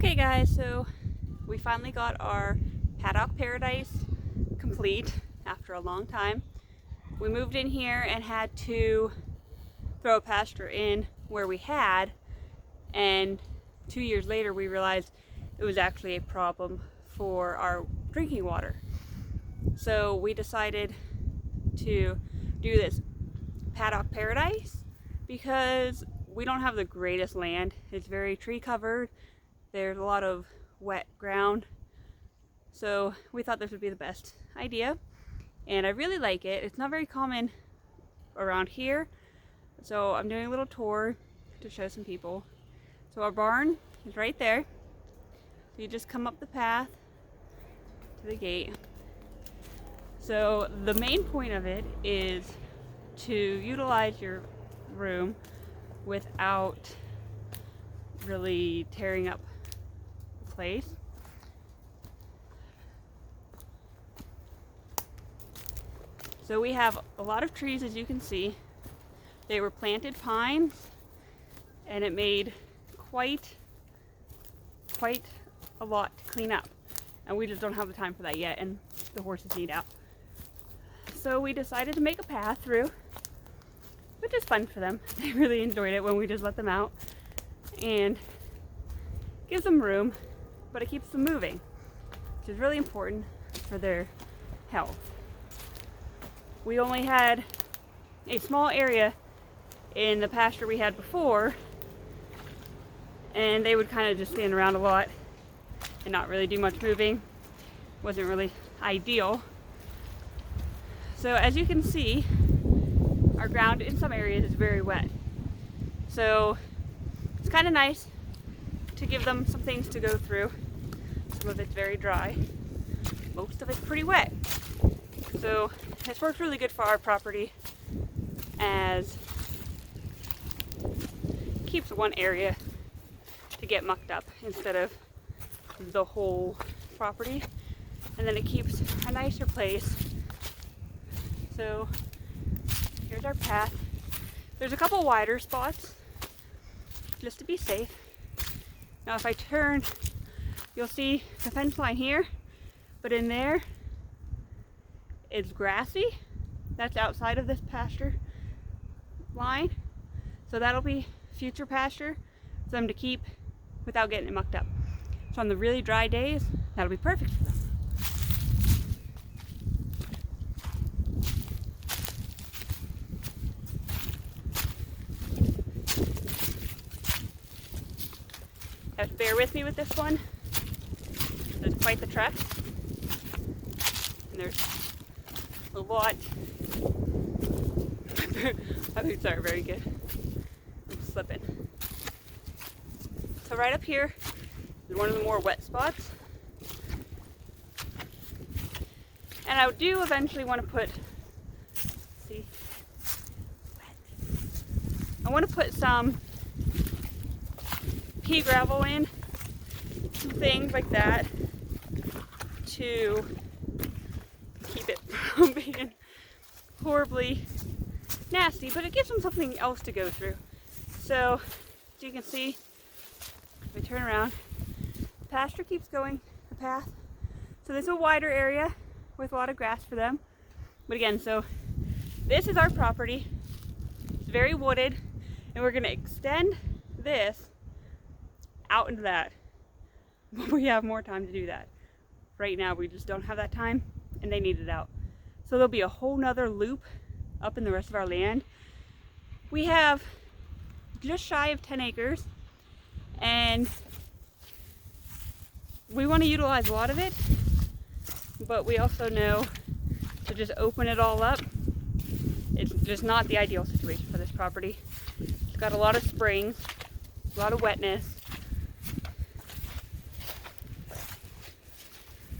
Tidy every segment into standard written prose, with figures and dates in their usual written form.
Okay guys, so we finally got our Paddock paradise complete after a long time. We moved in here and had to throw a pasture in where we had, and 2 years later we realized it was actually a problem for our drinking water. So we decided to do this Paddock paradise because we don't have the greatest land. It's very tree covered. There's a lot of wet ground. So we thought this would be the best idea. And I really like it. It's not very common around here. So I'm doing a little tour to show some people. So our barn is right there. So you just come up the path to the gate. So the main point of it is to utilize your room without really tearing up the place. So we have a lot of trees, as you can see. They were planted pines, and it made quite a lot to clean up. And we just don't have the time for that yet, and the horses need out. So we decided to make a path through, which is fun for them. They really enjoyed it when we just let them out, and gives them room, but it keeps them moving, which is really important for their health. We only had a small area in the pasture we had before, and they would kind of just stand around a lot and not really do much moving. Wasn't really ideal. So as you can see, our ground in some areas is very wet. So it's kind of nice to give them some things to go through. Some of it's very dry. Most of it's pretty wet. So this works really good for our property, as it keeps one area to get mucked up instead of the whole property. And then it keeps a nicer place. So here's our path. There's a couple wider spots just to be safe. Now if I turn, you'll see the fence line here, but in there it's grassy. That's outside of this pasture line. So that'll be future pasture for them to keep without getting it mucked up. So on the really dry days, that'll be perfect for them. Have to bear with me with this one. There's quite the trek. And there's a lot. My boots aren't very good. I'm slipping. So right up here is one of the more wet spots. And I do eventually want to put, see, I want to put some pea gravel in, some things like that to keep it from being horribly nasty, but it gives them something else to go through. So as you can see, if we turn around, the pasture keeps going, the path. So there's a wider area with a lot of grass for them. But again, so this is our property. It's very wooded, and we're going to extend this out into that when we have more time to do that. Right now we just don't have that time, and they need it out. So there'll be a whole nother loop up in the rest of our land. We have just shy of 10 acres, and we want to utilize a lot of it, but we also know to just open it all up, it's just not the ideal situation for this property. It's got a lot of springs, a lot of wetness.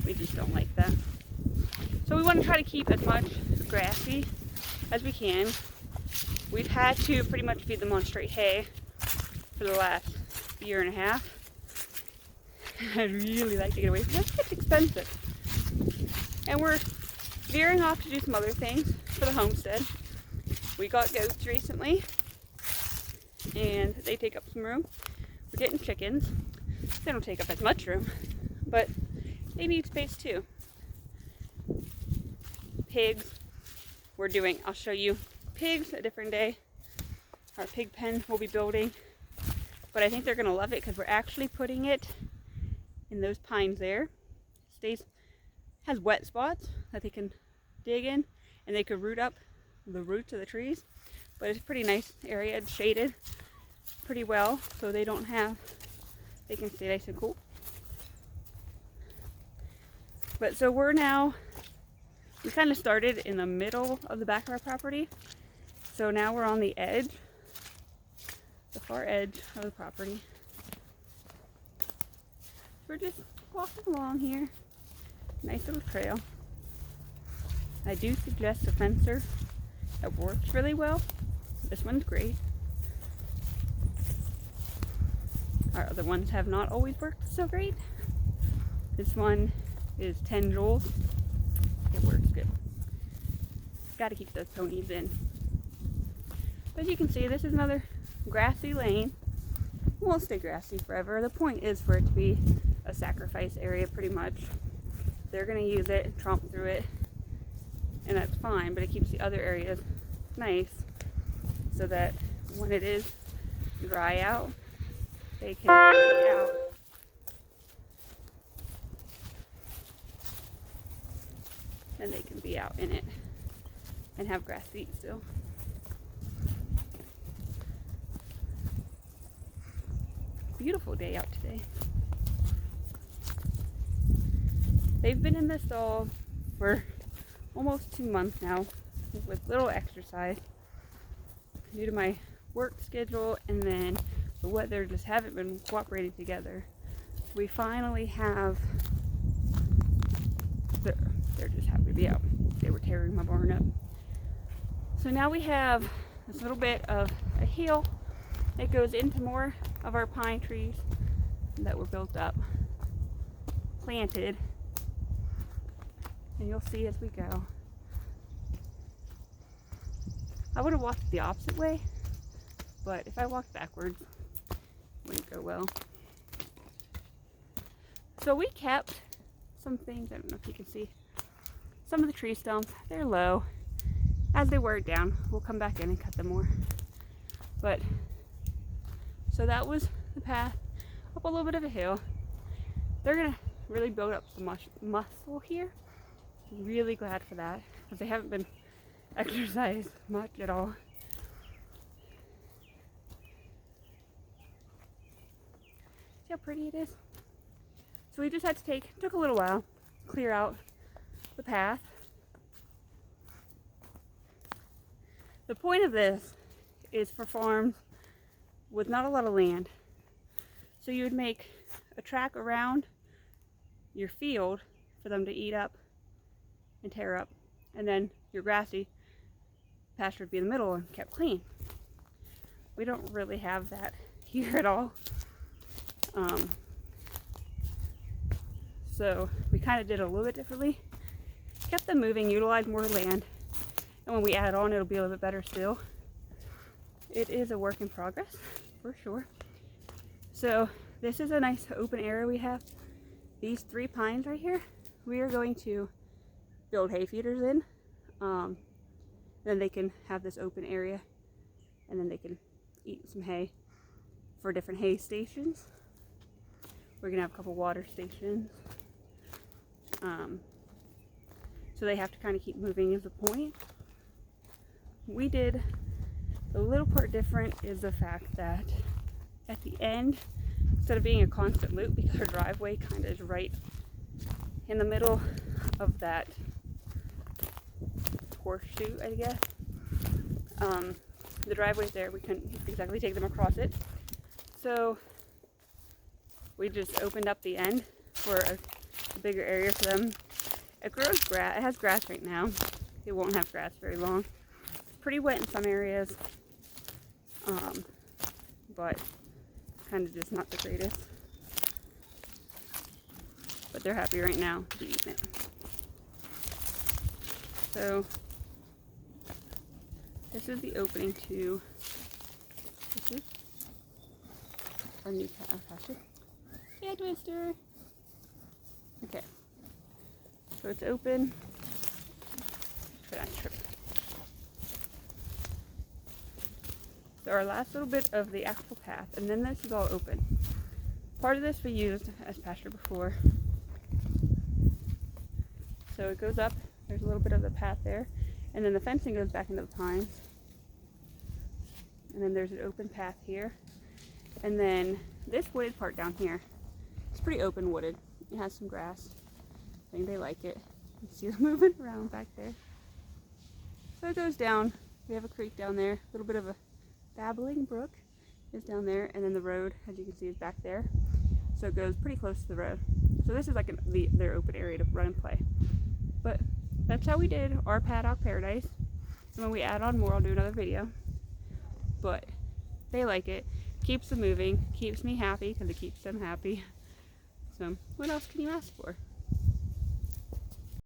We just don't like that. So we want to try to keep as much grassy as we can. We've had to pretty much feed them on straight hay for the last year and a half. I'd really like to get away from that. It's expensive. And we're veering off to do some other things for the homestead. We got goats recently, and they take up some room. We're getting chickens. They don't take up as much room, but they need space too. Pigs, I'll show you pigs a different day. Our pig pen we'll be building, but I think they're gonna love it because we're actually putting it in those pines there. Has wet spots that they can dig in, and they could root up the roots of the trees, but it's a pretty nice area. It's shaded pretty well, so they can stay nice and cool. But so we kind of started in the middle of the back of our property, so now we're on the edge, the far edge of the property. We're just walking along here. Nice little trail. I do suggest a fencer that works really well. This one's great. Our other ones have not always worked so great. This one is 10 joules. It works good. Got to keep those ponies in. But as you can see, this is another grassy lane. It won't stay grassy forever. The point is for it to be a sacrifice area pretty much. They're going to use it and tromp through it, and that's fine, but it keeps the other areas nice so that when it is dry out, they can be out. And they can be out in it and have grass to eat still. Beautiful day out today. They've been in this stall for almost 2 months now with little exercise due to my work schedule, and then the weather just haven't been cooperating together. We finally have, they're just happy to be out. They were tearing my barn up. So now we have this little bit of a hill that goes into more of our pine trees that were built up, planted. And you'll see as we go. I would have walked the opposite way, but if I walked backwards, it wouldn't go well. So we kept some things, I don't know if you can see, some of the tree stumps. They're low. As they wear it down, we'll come back in and cut them more. But, so that was the path up a little bit of a hill. They're gonna really build up some muscle here. Really glad for that, because they haven't been exercised much at all. See how pretty it is? So we just had to took a little while, clear out the path. The point of this is for farms with not a lot of land. So you would make a track around your field for them to eat up and tear up, and then your grassy pasture would be in the middle and kept clean. We don't really have that here at all. So we kind of did it a little bit differently. Kept them moving, utilized more land, and when we add on, it'll be a little bit better still. It is a work in progress, for sure. So this is a nice open area we have. These 3 pines right here, we are going to build hay feeders in. Then they can have this open area, and then they can eat some hay for different hay stations. We're gonna have a couple water stations. So they have to kind of keep moving is the point. We did the little part different is the fact that at the end, instead of being a constant loop, because our driveway kind of is right in the middle of that horseshoe, I guess. The driveway's there, we couldn't exactly take them across it. So we just opened up the end for a bigger area for them. It grows grass, it has grass right now. It won't have grass very long. It's pretty wet in some areas, but kind of just not the greatest. But they're happy right now to be eating it. So this is the opening to, this is our new pasture. Yeah, Twister. Okay. So it's open. Try not to trip. So our last little bit of the actual path, and then this is all open. Part of this we used as pasture before. So it goes up, there's a little bit of the path there, and then the fencing goes back into the pines. And then there's an open path here. And then this wooded part down here, it's pretty open wooded. It has some grass. I think they like it. You can see them moving around back there. So it goes down. We have a creek down there, a little bit of a babbling brook is down there, and then the road, as you can see, is back there. So it goes pretty close to the road. So this is like their open area to run and play. But that's how we did our Paddock Paradise. And when we add on more, I'll do another video. But they like it. Keeps them moving. Keeps me happy because it keeps them happy. So what else can you ask for?